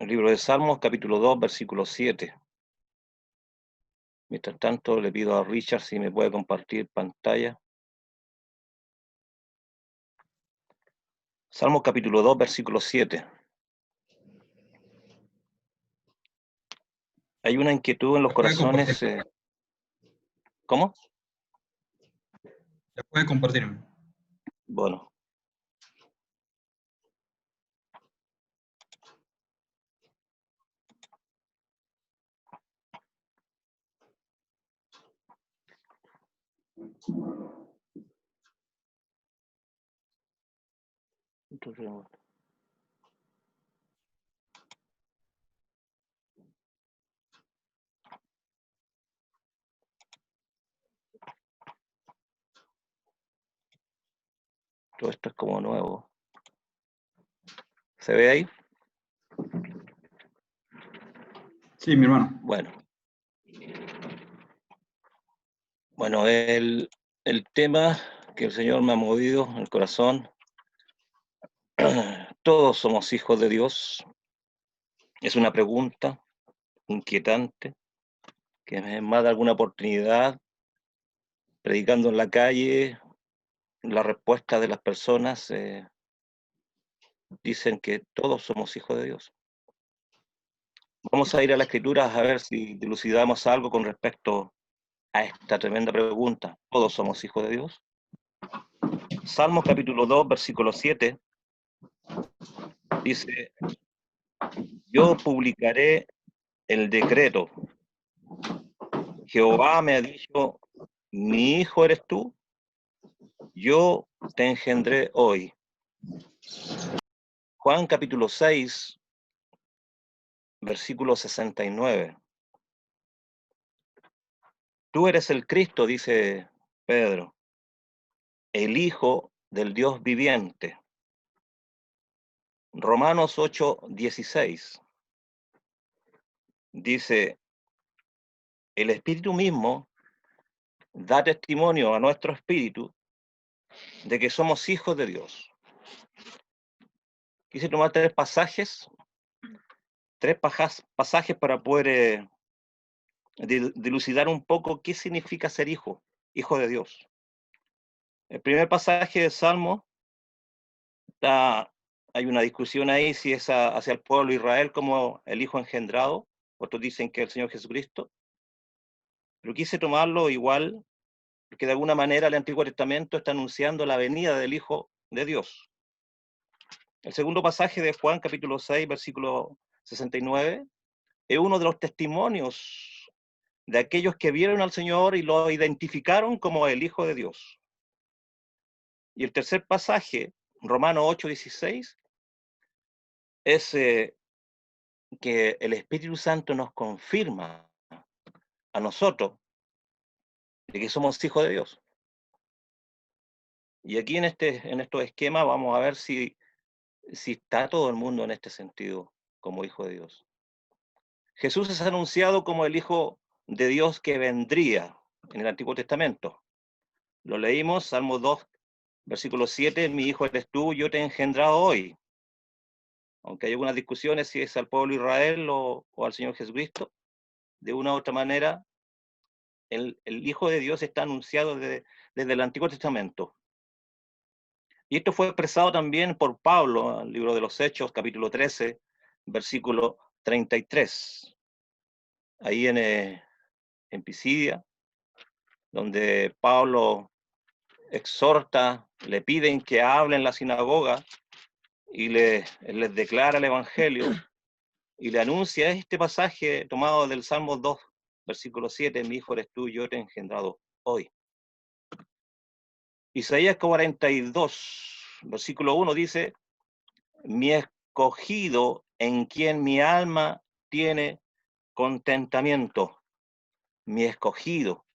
El libro de Salmos, capítulo 2, versículo 7. Mientras tanto, le pido a Richard si me puede compartir pantalla. Salmos, capítulo 2, versículo 7. Hay una inquietud en los ¿La puede compartir? corazones. ¿Cómo? ¿La puede compartir? Bueno. Todo esto es como nuevo. ¿Se ve ahí? Sí, mi hermano. Bueno, el tema que el Señor me ha movido en el corazón, todos somos hijos de Dios. Es una pregunta inquietante que en más de alguna oportunidad, predicando en la calle, la respuesta de las personas dicen que todos somos hijos de Dios. Vamos a ir a la Escritura a ver si dilucidamos algo con respecto a esta tremenda pregunta. ¿Todos somos hijos de Dios? Salmos capítulo 2, versículo 7, dice: yo publicaré el decreto. Jehová me ha dicho, mi hijo eres tú, yo te engendré hoy. Juan capítulo 6, versículo 69. Tú eres el Cristo, dice Pedro, el Hijo del Dios viviente. Romanos 8, 16. Dice, el Espíritu mismo da testimonio a nuestro espíritu de que somos hijos de Dios. Quise tomar tres pasajes para poder dilucidar un poco qué significa ser hijo de Dios. El primer pasaje de Salmo, hay una discusión ahí si es hacia el pueblo de Israel como el hijo engendrado, otros dicen que es el Señor Jesucristo, pero quise tomarlo igual, porque de alguna manera el Antiguo Testamento está anunciando la venida del Hijo de Dios. El segundo pasaje de Juan, capítulo 6, versículo 69, es uno de los testimonios de aquellos que vieron al Señor y lo identificaron como el Hijo de Dios. Y el tercer pasaje, Romanos 8, 16, es que el Espíritu Santo nos confirma a nosotros de que somos hijos de Dios. Y aquí en estos esquemas vamos a ver si está todo el mundo en este sentido como hijo de Dios. Jesús es anunciado como el Hijo de Dios que vendría en el Antiguo Testamento. Lo leímos, Salmo 2, versículo 7, mi hijo eres tú, yo te he engendrado hoy. Aunque hay algunas discusiones si es al pueblo de Israel o al Señor Jesucristo, de una u otra manera, el Hijo de Dios está anunciado desde el Antiguo Testamento. Y esto fue expresado también por Pablo, en el libro de los Hechos, capítulo 13, versículo 33. Ahí en Pisidia, donde Pablo exhorta, le piden que hablen en la sinagoga y les declara el Evangelio y le anuncia este pasaje tomado del Salmo 2, versículo 7, mi hijo eres tú, yo te he engendrado hoy. Isaías 42, versículo 1 dice, mi escogido en quien mi alma tiene contentamiento. Mi escogido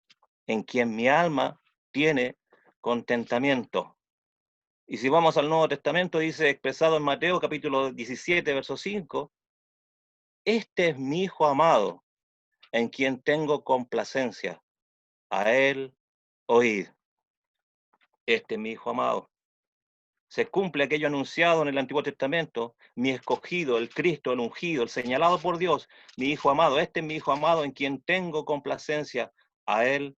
en quien mi alma tiene contentamiento. Y si vamos al Nuevo Testamento, dice, expresado en Mateo capítulo 17, verso 5, este es mi Hijo amado, en quien tengo complacencia. A él oíd. Este es mi Hijo amado. Se cumple aquello anunciado en el Antiguo Testamento, mi escogido, el Cristo, el ungido, el señalado por Dios, mi Hijo amado, este es mi Hijo amado en quien tengo complacencia, a él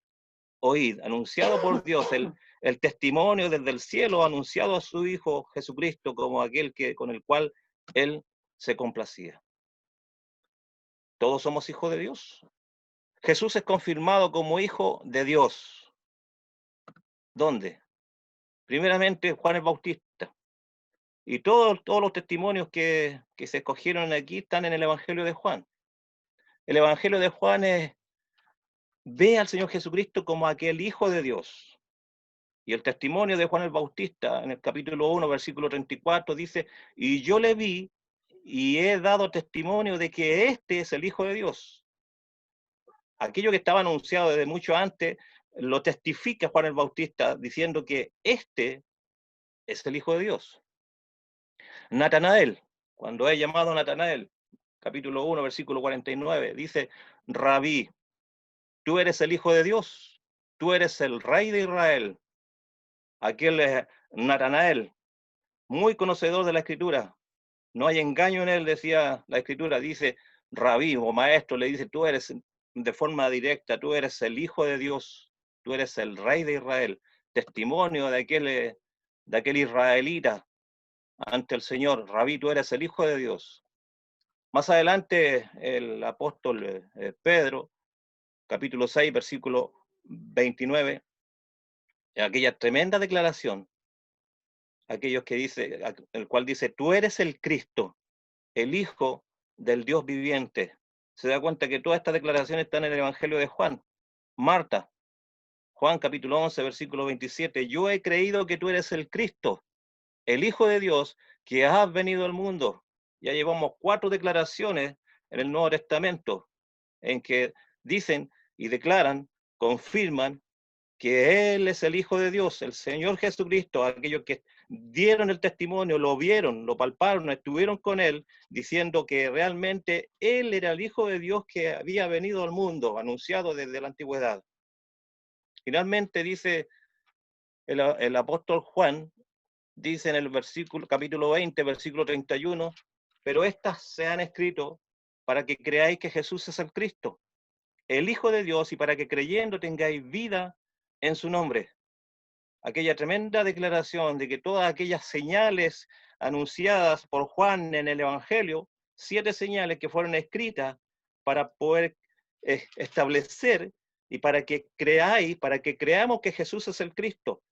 oíd, anunciado por Dios, el testimonio desde el cielo, anunciado a su Hijo Jesucristo como aquel con el cual él se complacía. Todos somos hijos de Dios. Jesús es confirmado como hijo de Dios. ¿Dónde? Primeramente Juan el Bautista. Y todos los testimonios que se escogieron aquí están en el Evangelio de Juan. El Evangelio de Juan ve al Señor Jesucristo como aquel Hijo de Dios. Y el testimonio de Juan el Bautista, en el capítulo 1, versículo 34, dice, y yo le vi y he dado testimonio de que este es el Hijo de Dios. Aquello que estaba anunciado desde mucho antes, lo testifica Juan el Bautista, diciendo que este es el Hijo de Dios. Natanael, cuando es llamado Natanael, capítulo 1, versículo 49, dice, Rabí, tú eres el Hijo de Dios, tú eres el Rey de Israel. Aquel es Natanael, muy conocedor de la Escritura. No hay engaño en él, decía la Escritura. Dice, Rabí o maestro, le dice, tú eres de forma directa, tú eres el Hijo de Dios, tú eres el Rey de Israel. Testimonio de aquel israelita ante el Señor. Rabí, tú eres el Hijo de Dios. Más adelante, el apóstol Pedro, capítulo 6, versículo 29, aquella tremenda declaración, aquellos que dice, el cual dice, tú eres el Cristo, el Hijo del Dios viviente. Se da cuenta que todas estas declaraciones están en el Evangelio de Juan. Marta, Juan capítulo 11, versículo 27, yo he creído que tú eres el Cristo, el Hijo de Dios, que has venido al mundo. Ya llevamos 4 declaraciones en el Nuevo Testamento en que dicen y declaran, confirman que Él es el Hijo de Dios, el Señor Jesucristo. Aquellos que dieron el testimonio, lo vieron, lo palparon, estuvieron con Él, diciendo que realmente Él era el Hijo de Dios que había venido al mundo, anunciado desde la antigüedad. Finalmente dice el apóstol Juan, dice en el capítulo 20, versículo 31, pero estas se han escrito para que creáis que Jesús es el Cristo, el Hijo de Dios, y para que creyendo tengáis vida en su nombre. Aquella tremenda declaración de que todas aquellas señales anunciadas por Juan en el Evangelio, 7 señales que fueron escritas para poder establecer y para que creáis, para que creamos que Jesús es el Cristo,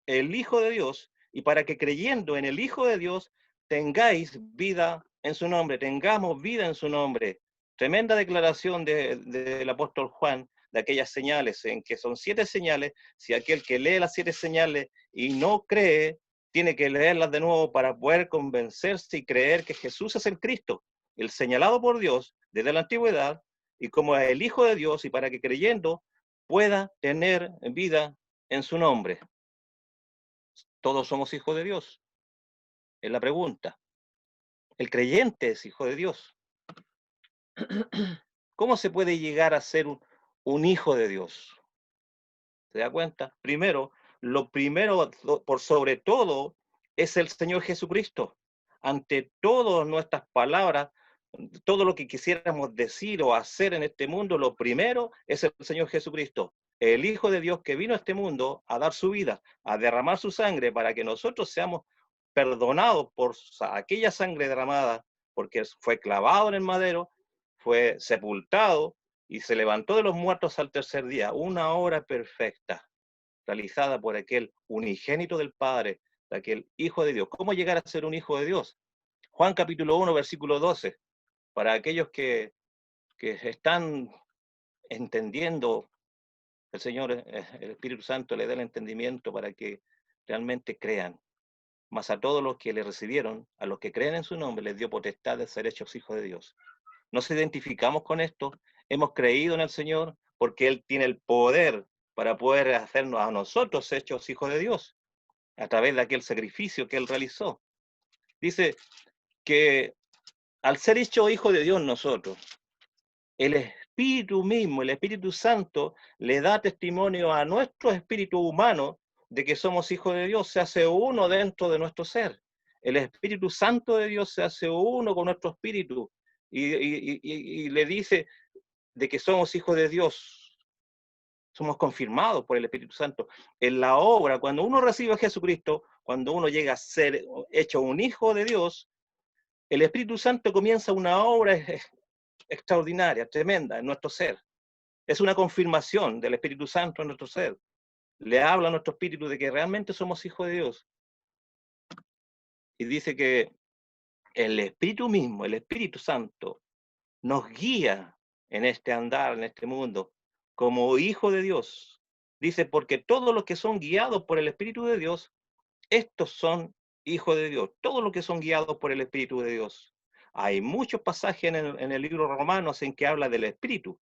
el Hijo de Dios, y para que creyendo en el Hijo de Dios tengáis vida en su nombre, tengamos vida en su nombre. Tremenda declaración del apóstol Juan, de aquellas señales, en que son 7 señales. Si aquel que lee las 7 señales y no cree, tiene que leerlas de nuevo para poder convencerse y creer que Jesús es el Cristo, el señalado por Dios desde la antigüedad, y como el Hijo de Dios, y para que creyendo pueda tener vida en su nombre. Todos somos hijos de Dios. Es la pregunta. El creyente es hijo de Dios. ¿Cómo se puede llegar a ser un hijo de Dios? ¿Se da cuenta? Primero, lo primero, por sobre todo, es el Señor Jesucristo. Ante todas nuestras palabras, todo lo que quisiéramos decir o hacer en este mundo, lo primero es el Señor Jesucristo, el Hijo de Dios que vino a este mundo a dar su vida, a derramar su sangre para que nosotros seamos perdonados por aquella sangre derramada, porque fue clavado en el madero, fue sepultado y se levantó de los muertos al tercer día. Una obra perfecta, realizada por aquel unigénito del Padre, de aquel Hijo de Dios. ¿Cómo llegar a ser un hijo de Dios? Juan capítulo 1, versículo 12. Para aquellos que están entendiendo, el Señor, el Espíritu Santo le da el entendimiento para que realmente crean. Mas a todos los que le recibieron, a los que creen en su nombre, les dio potestad de ser hechos hijos de Dios. Nos identificamos con esto, hemos creído en el Señor, porque Él tiene el poder para poder hacernos a nosotros hechos hijos de Dios, a través de aquel sacrificio que Él realizó. Dice que al ser hecho hijo de Dios nosotros, el Espíritu mismo, el Espíritu Santo, le da testimonio a nuestro espíritu humano de que somos hijos de Dios, se hace uno dentro de nuestro ser. El Espíritu Santo de Dios se hace uno con nuestro espíritu y le dice de que somos hijos de Dios. Somos confirmados por el Espíritu Santo. En la obra, cuando uno recibe a Jesucristo, cuando uno llega a ser hecho un hijo de Dios, el Espíritu Santo comienza una obra extraordinaria, tremenda en nuestro ser. Es una confirmación del Espíritu Santo en nuestro ser. Le habla a nuestro espíritu de que realmente somos hijos de Dios. Y dice que el Espíritu mismo, el Espíritu Santo, nos guía en este andar, en este mundo, como hijo de Dios. Dice, porque todos los que son guiados por el Espíritu de Dios, estos son hijos de Dios. Todos los que son guiados por el Espíritu de Dios. Hay muchos pasajes en el libro Romanos en que habla del Espíritu,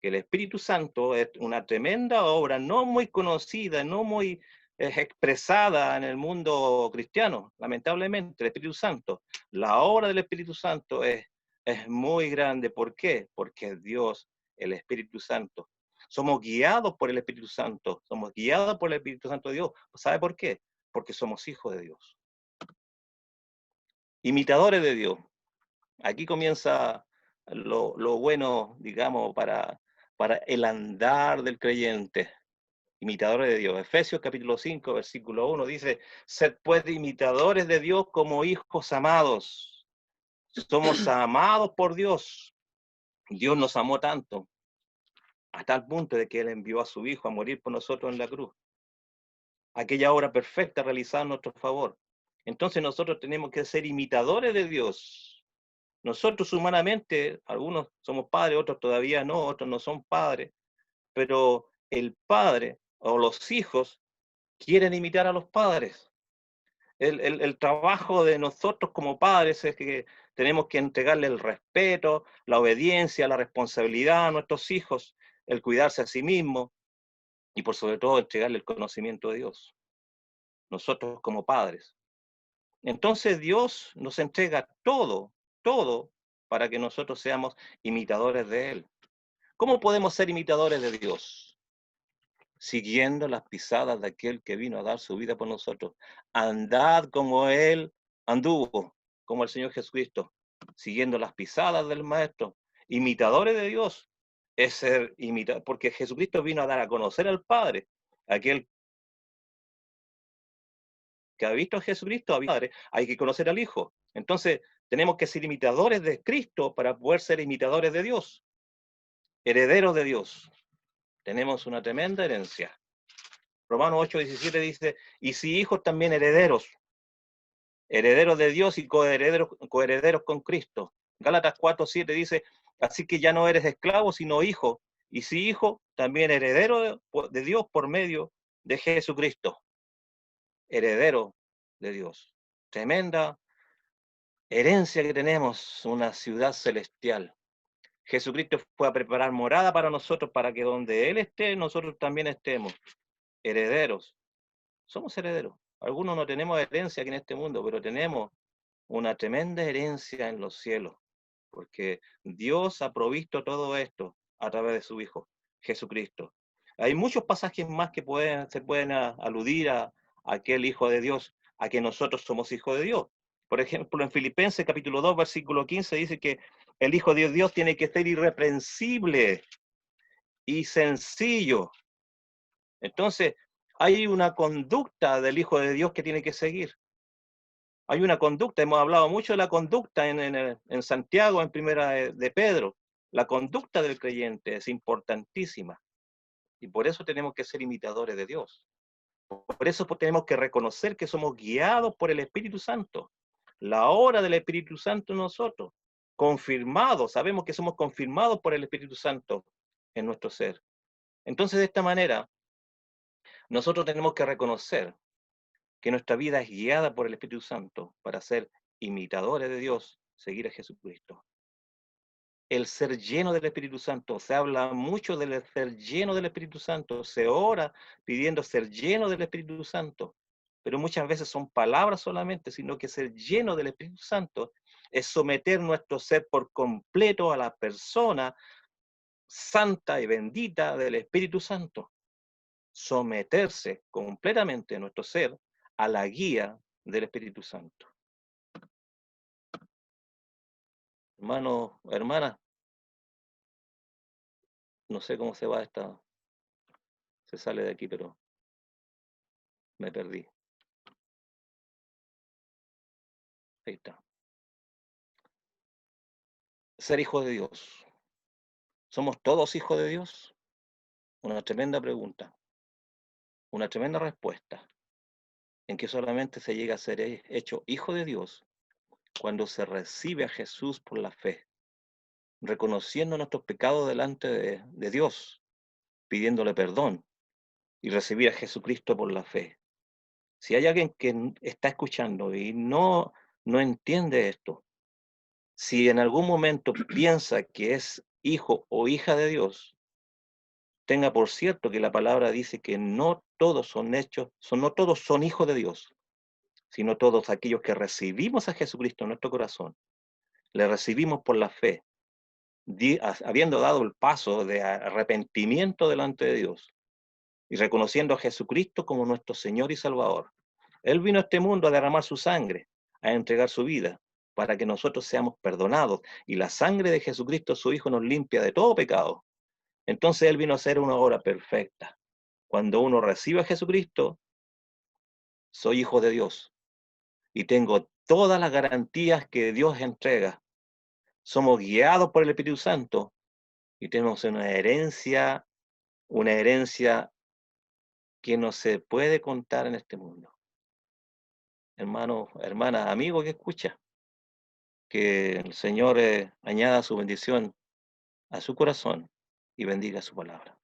que el Espíritu Santo es una tremenda obra, no muy conocida, no muy expresada en el mundo cristiano, lamentablemente, el Espíritu Santo. La obra del Espíritu Santo es muy grande. ¿Por qué? Porque es Dios, el Espíritu Santo. Somos guiados por el Espíritu Santo, somos guiados por el Espíritu Santo de Dios. ¿Sabe por qué? Porque somos hijos de Dios. Imitadores de Dios. Aquí comienza lo bueno, digamos, para el andar del creyente, imitadores de Dios. Efesios capítulo 5, versículo 1 dice, sed pues imitadores de Dios como hijos amados. Somos amados por Dios. Dios nos amó tanto, a tal punto de que Él envió a su Hijo a morir por nosotros en la cruz. Aquella obra perfecta realizada en nuestro favor. Entonces nosotros tenemos que ser imitadores de Dios. Nosotros humanamente, algunos somos padres, otros todavía no, otros no son padres, pero el padre o los hijos quieren imitar a los padres. El trabajo de nosotros como padres es que tenemos que entregarle el respeto, la obediencia, la responsabilidad a nuestros hijos, el cuidarse a sí mismo y por sobre todo entregarle el conocimiento de Dios, nosotros como padres. Entonces Dios nos entrega todo, todo para que nosotros seamos imitadores de Él. ¿Cómo podemos ser imitadores de Dios? Siguiendo las pisadas de aquel que vino a dar su vida por nosotros. Andad como Él anduvo, como el Señor Jesucristo, siguiendo las pisadas del Maestro. Imitadores de Dios es ser imitador, porque Jesucristo vino a dar a conocer al Padre. Aquel que ha visto a Jesucristo, hay que conocer al Hijo. Entonces, tenemos que ser imitadores de Cristo para poder ser imitadores de Dios, herederos de Dios. Tenemos una tremenda herencia. Romanos 8:17 dice, y si hijos también herederos, herederos de Dios y coherederos con Cristo. Gálatas 4:7 dice, así que ya no eres esclavo, sino hijo, y si hijo, también heredero de Dios por medio de Jesucristo. Heredero de Dios. Tremenda herencia que tenemos, una ciudad celestial. Jesucristo fue a preparar morada para nosotros, para que donde Él esté, nosotros también estemos. Herederos. Somos herederos. Algunos no tenemos herencia aquí en este mundo, pero tenemos una tremenda herencia en los cielos, porque Dios ha provisto todo esto a través de su Hijo, Jesucristo. Hay muchos pasajes más que se pueden aludir a aquel Hijo de Dios, a que nosotros somos hijos de Dios. Por ejemplo, en Filipenses capítulo 2, versículo 15 dice que el Hijo de Dios tiene que ser irreprensible y sencillo. Entonces, hay una conducta del Hijo de Dios que tiene que seguir. Hay una conducta, hemos hablado mucho de la conducta en Santiago, en primera de Pedro. La conducta del creyente es importantísima y por eso tenemos que ser imitadores de Dios. Por eso tenemos que reconocer que somos guiados por el Espíritu Santo. La obra del Espíritu Santo en nosotros, confirmados, sabemos que somos confirmados por el Espíritu Santo en nuestro ser. Entonces, de esta manera, nosotros tenemos que reconocer que nuestra vida es guiada por el Espíritu Santo para ser imitadores de Dios, seguir a Jesucristo. El ser lleno del Espíritu Santo, se habla mucho del ser lleno del Espíritu Santo, se ora pidiendo ser lleno del Espíritu Santo, pero muchas veces son palabras solamente, sino que ser lleno del Espíritu Santo es someter nuestro ser por completo a la persona santa y bendita del Espíritu Santo. someterse completamente nuestro ser a la guía del Espíritu Santo. Hermanos, hermanas, no sé cómo se va se sale de aquí, pero me perdí. Ahí está. Ser hijo de Dios. ¿Somos todos hijos de Dios? Una tremenda pregunta, una tremenda respuesta, en que solamente se llega a ser hecho hijo de Dios cuando se recibe a Jesús por la fe, reconociendo nuestros pecados delante de Dios, pidiéndole perdón y recibir a Jesucristo por la fe. Si hay alguien que está escuchando y no entiende esto, si en algún momento piensa que es hijo o hija de Dios, tenga por cierto que la palabra dice que no todos no todos son hijos de Dios, sino todos aquellos que recibimos a Jesucristo en nuestro corazón, le recibimos por la fe, habiendo dado el paso de arrepentimiento delante de Dios y reconociendo a Jesucristo como nuestro Señor y Salvador. Él vino a este mundo a derramar su sangre, a entregar su vida, para que nosotros seamos perdonados, y la sangre de Jesucristo, su Hijo, nos limpia de todo pecado. Entonces Él vino a hacer una obra perfecta. Cuando uno recibe a Jesucristo, soy hijo de Dios y tengo todas las garantías que Dios entrega. Somos guiados por el Espíritu Santo y tenemos una herencia que no se puede contar en este mundo. Hermano, hermana, amigo que escucha, que el Señor añada su bendición a su corazón y bendiga su palabra.